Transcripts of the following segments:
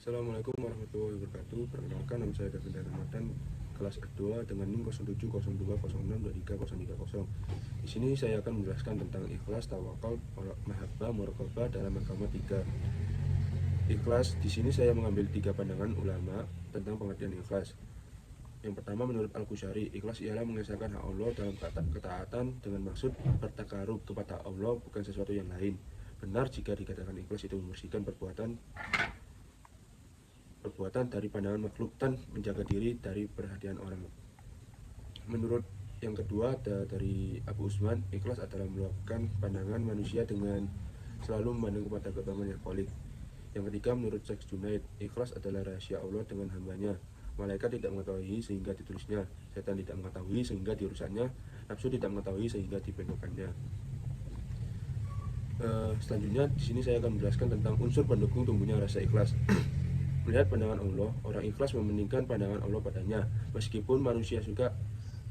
Assalamualaikum warahmatullahi wabarakatuh. Perkenalkan, nama saya Gavin Ramadan, kelas kedua dengan NIM 0702062330. Di sini saya akan menjelaskan tentang ikhlas, tawakal, mahabbah, muraqabah dalam agama 3. Ikhlas, di sini saya mengambil 3 pandangan ulama tentang pengertian ikhlas. Yang pertama, menurut Al-Qusyari, ikhlas ialah mengesahkan hak Allah dalam ketaatan dengan maksud bertakarub kepada Allah, bukan sesuatu yang lain. Benar jika dikatakan ikhlas itu membersihkan perbuatan dari pandangan makhluk dan menjaga diri dari perhatian orang. Menurut yang kedua dari Abu Usman, ikhlas adalah meluapkan pandangan manusia dengan selalu memandang kepada keutamaan yang kholik. Yang ketiga, menurut Syekh Junaid, ikhlas adalah rahasia Allah dengan hambanya. Malaikat tidak mengetahui sehingga ditulisnya, setan tidak mengetahui sehingga dirusaknya, nafsu tidak mengetahui sehingga dibengkokkannya. Selanjutnya di sini saya akan menjelaskan tentang unsur pendukung tumbuhnya rasa ikhlas. Melihat pandangan Allah, orang ikhlas mementingkan pandangan Allah padanya, meskipun manusia suka,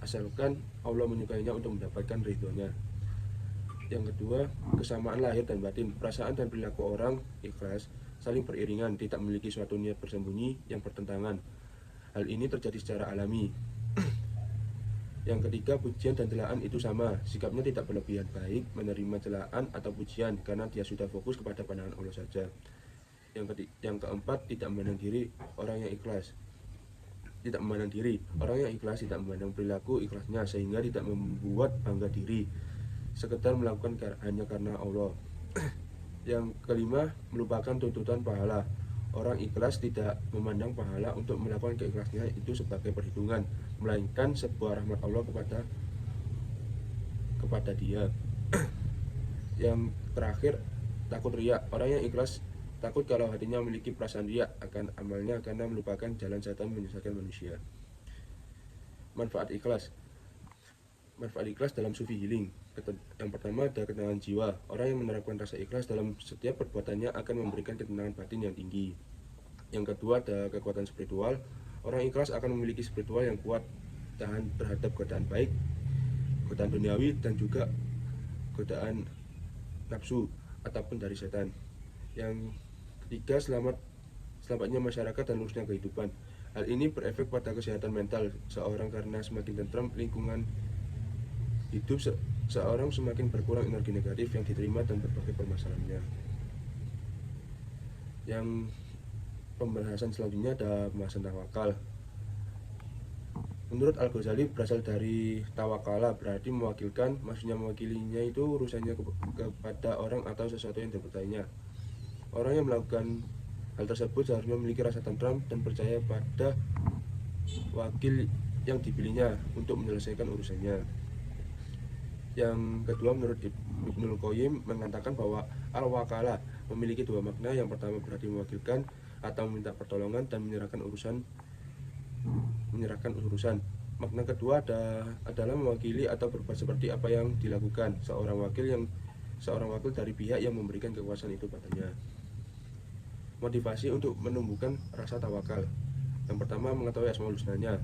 asalkan Allah menyukainya untuk mendapatkan ridhonya. Yang kedua, kesamaan lahir dan batin. Perasaan dan perilaku orang ikhlas saling beriringan, tidak memiliki suatu niat bersembunyi yang bertentangan. Hal ini terjadi secara alami. Yang ketiga, pujian dan celaan itu sama. Sikapnya tidak berlebihan baik menerima celaan atau pujian karena dia sudah fokus kepada pandangan Allah saja. Yang keempat, tidak memandang diri. Orang yang ikhlas tidak memandang diri. Orang yang ikhlas tidak memandang perilaku ikhlasnya sehingga tidak membuat bangga diri, sekedar melakukan hanya karena Allah. Yang kelima, melupakan tuntutan pahala. Orang ikhlas tidak memandang pahala untuk melakukan keikhlasnya itu sebagai perhitungan, melainkan sebuah rahmat Allah kepada dia. Yang terakhir, takut riya. Orang yang ikhlas takut kalau hatinya memiliki perasaan riya akan amalnya karena melupakan jalan setan menyesatkan manusia. Manfaat ikhlas dalam sufi healing. Yang pertama, ada ketenangan jiwa. Orang yang menerapkan rasa ikhlas dalam setiap perbuatannya akan memberikan ketenangan batin yang tinggi. Yang kedua, ada kekuatan spiritual. Orang ikhlas akan memiliki spiritual yang kuat, tahan terhadap godaan baik, godaan duniawi, dan juga godaan nafsu ataupun dari setan. Yang ketiga, selamatnya masyarakat dan lurusnya kehidupan. Hal ini berefek pada kesehatan mental seorang karena semakin tentram lingkungan hidup seorang, semakin berkurang energi negatif yang diterima dan berbagai permasalahannya. Yang pembahasan selanjutnya ada pembahasan tawakal. Menurut Al-Ghazali, berasal dari tawakala, berarti mewakilkan. Maksudnya mewakilinya itu urusannya kepada orang atau sesuatu yang dipercayainya. Orang yang melakukan hal tersebut seharusnya memiliki rasa tentram dan percaya pada wakil yang dipilihnya untuk menyelesaikan urusannya. Yang kedua, menurut Ibnul Qayyim mengatakan bahwa al-wakala memiliki 2 makna. Yang pertama berarti mewakilkan atau meminta pertolongan dan menyerahkan urusan. Makna kedua adalah mewakili atau berbuat seperti apa yang dilakukan seorang wakil dari pihak yang memberikan kekuasaan itu padanya. Motivasi untuk menumbuhkan rasa tawakal. Yang pertama, mengetahui asmaul husnanya,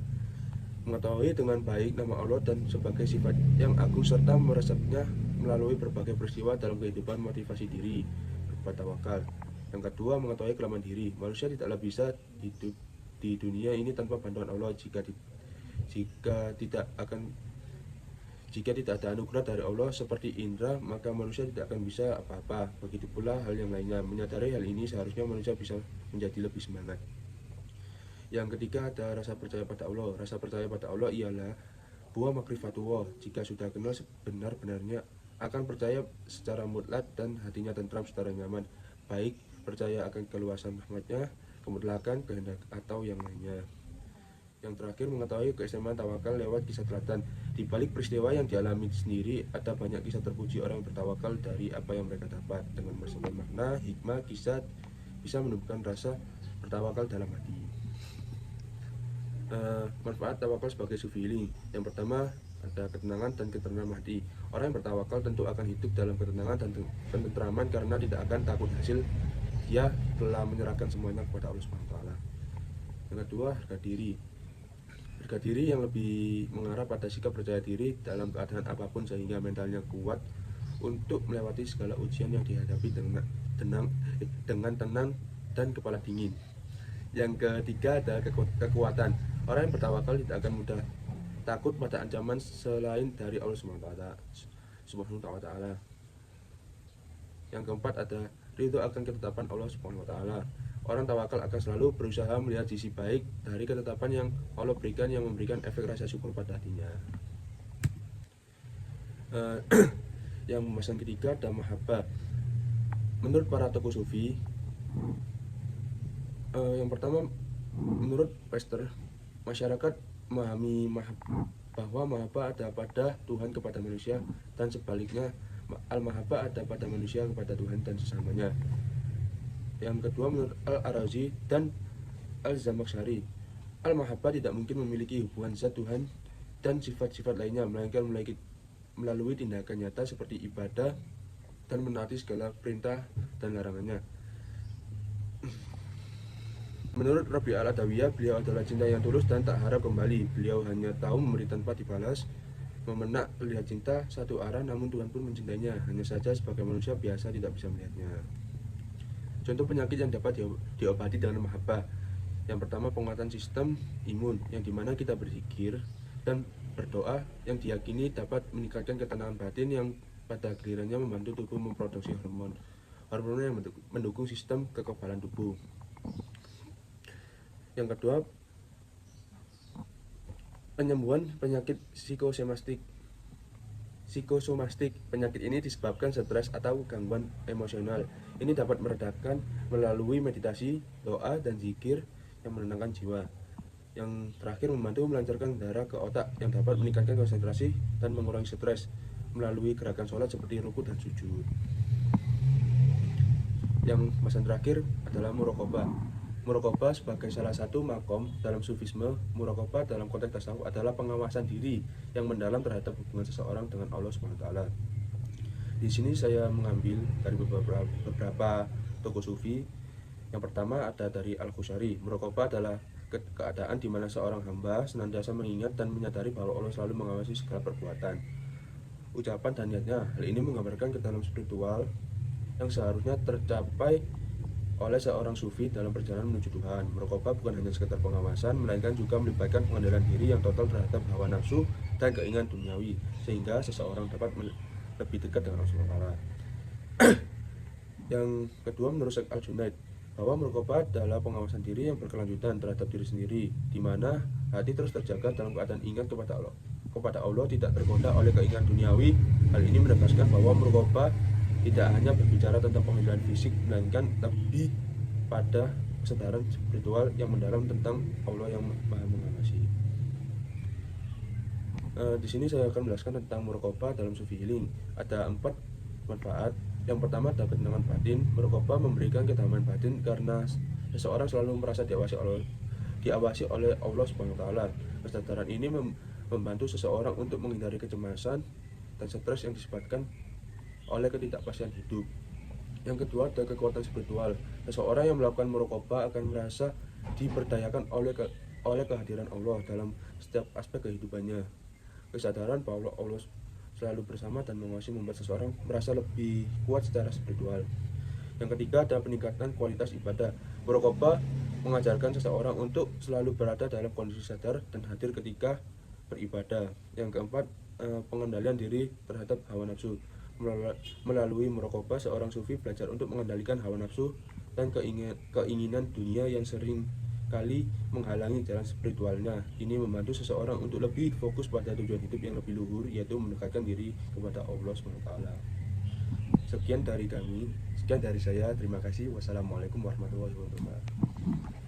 mengetahui dengan baik nama Allah dan sebagai sifat yang agung serta meresapnya melalui berbagai peristiwa dalam kehidupan, motivasi diri berbuat tawakal. Yang kedua, mengetahui kelemahan diri. Manusia tidaklah bisa hidup di dunia ini tanpa bantuan Allah. Jika tidak ada anugerah dari Allah seperti indra, maka manusia tidak akan bisa apa-apa. Begitu pula hal yang lainnya. Menyadari hal ini seharusnya manusia bisa menjadi lebih semangat. Yang ketiga, ada rasa percaya pada Allah. Rasa percaya pada Allah ialah buah makrifatullah. Jika sudah kenal sebenar-benarnya, akan percaya secara mutlak dan hatinya tentram secara nyaman, baik percaya akan keluasan rahmatnya, kemutlakan, kehendak, atau yang lainnya. Yang terakhir, mengetahui keistimewaan tawakal lewat kisah teladan. Di balik peristiwa yang dialami sendiri, ada banyak kisah terpuji orang yang bertawakal dari apa yang mereka dapat. Dengan meresapkan makna, hikmah, kisah bisa menumbuhkan rasa bertawakal dalam hati. Manfaat tawakal sebagai sufi healing. Yang pertama, ada ketenangan dan ketentraman hati. Orang yang bertawakal tentu akan hidup dalam ketenangan dan ketentraman karena tidak akan takut hasil. Dia telah menyerahkan semuanya kepada Allah SWT. Yang kedua, harga diri. Harga diri yang lebih mengarah pada sikap percaya diri dalam keadaan apapun sehingga mentalnya kuat untuk melewati segala ujian yang dihadapi dengan tenang dan kepala dingin. Yang ketiga ada kekuatan. Orang yang bertawakal tidak akan mudah takut pada ancaman selain dari Allah Subhanahu wa taala. Yang keempat ada ridho akan ketetapan Allah Subhanahu wa taala. Orang tawakal akan selalu berusaha melihat sisi baik dari ketetapan yang Allah berikan, yang memberikan efek rasa syukur pada hatinya. Yang pembahasan ketiga ada mahabbah. Menurut para tokoh sufi, yang pertama, menurut Pasteur, masyarakat memahami bahwa mahabbah ada pada Tuhan kepada manusia, dan sebaliknya al-mahabbah ada pada manusia kepada Tuhan dan sesamanya. Yang kedua, menurut Al-Arazi dan Al-Zamakhsyari, al-mahabbah tidak mungkin memiliki hubungan zat Tuhan dan sifat-sifat lainnya, melainkan melalui tindakan nyata seperti ibadah dan menaati segala perintah dan larangannya. Menurut Rabi al-Adawiyah, beliau adalah cinta yang tulus dan tak harap kembali. Beliau hanya tahu memberi tanpa dibalas, memenak lihat cinta satu arah, namun Tuhan pun mencintainya. Hanya saja sebagai manusia biasa tidak bisa melihatnya. Contoh penyakit yang dapat diobati dengan mahabbah. Yang pertama, penguatan sistem imun, yang dimana kita berzikir dan berdoa yang diyakini dapat meningkatkan ketenangan batin, yang pada gilirannya membantu tubuh memproduksi hormon yang mendukung sistem kekebalan tubuh. Yang kedua, penyembuhan penyakit psikosomatik. Penyakit ini disebabkan stres atau gangguan emosional. Ini dapat meredakan melalui meditasi, doa, dan zikir yang menenangkan jiwa. Yang terakhir, membantu melancarkan darah ke otak yang dapat meningkatkan konsentrasi dan mengurangi stres melalui gerakan sholat seperti ruku dan sujud. Yang pembahasan terakhir adalah muraqabah. Muraqabah sebagai salah satu makom dalam sufisme. Muraqabah dalam konteks tasawuf adalah pengawasan diri yang mendalam terhadap hubungan seseorang dengan Allah Subhanahu wa taala. Di sini saya mengambil dari beberapa tokoh sufi. Yang pertama ada dari Al-Khusyari. Muraqabah adalah keadaan di mana seorang hamba senantiasa mengingat dan menyadari bahwa Allah selalu mengawasi segala perbuatan, ucapan, dan niatnya. Hal ini menggambarkan kedalaman spiritual yang seharusnya tercapai oleh seorang sufi dalam perjalanan menuju Tuhan. Muraqabah bukan hanya sekedar pengawasan, melainkan juga melibatkan pengendalian diri yang total terhadap hawa nafsu dan keinginan duniawi, sehingga seseorang dapat lebih dekat dengan Allah. Yang kedua, menurut Syekh Al-Junaid, bahwa muraqabah adalah pengawasan diri yang berkelanjutan terhadap diri sendiri, di mana hati terus terjaga dalam keadaan ingat kepada Allah, tidak tergoda oleh keinginan duniawi. Hal ini menegaskan bahwa muraqabah tidak hanya berbicara tentang pengendalian fisik, melainkan lebih pada kesadaran spiritual yang mendalam tentang Allah yang Maha Mengawasi. Di sini saya akan menjelaskan tentang muraqabah dalam Sufi Healing. Ada 4 manfaat. Yang pertama ada ketenangan batin. Muraqabah memberikan ketenangan batin karena seseorang selalu merasa diawasi oleh Allah Subhanahu wa taala. Kesadaran ini membantu seseorang untuk menghindari kecemasan dan stres yang disebabkan oleh ketidakpastian hidup. Yang kedua ada kekuatan spiritual. Seseorang yang melakukan muraqabah akan merasa diberdayakan oleh kehadiran Allah dalam setiap aspek kehidupannya. Kesadaran bahwa Allah selalu bersama dan mengawasi membuat seseorang merasa lebih kuat secara spiritual. Yang ketiga ada peningkatan kualitas ibadah. Muraqabah mengajarkan seseorang untuk selalu berada dalam kondisi sadar dan hadir ketika beribadah. Yang keempat, pengendalian diri terhadap hawa nafsu. Melalui muraqabah, seorang sufi belajar untuk mengendalikan hawa nafsu dan keinginan dunia yang sering kali menghalangi jalan spiritualnya. Ini membantu seseorang untuk lebih fokus pada tujuan hidup yang lebih luhur, yaitu mendekatkan diri kepada Allah SWT. Sekian dari saya. Terima kasih. Wassalamualaikum warahmatullahi wabarakatuh.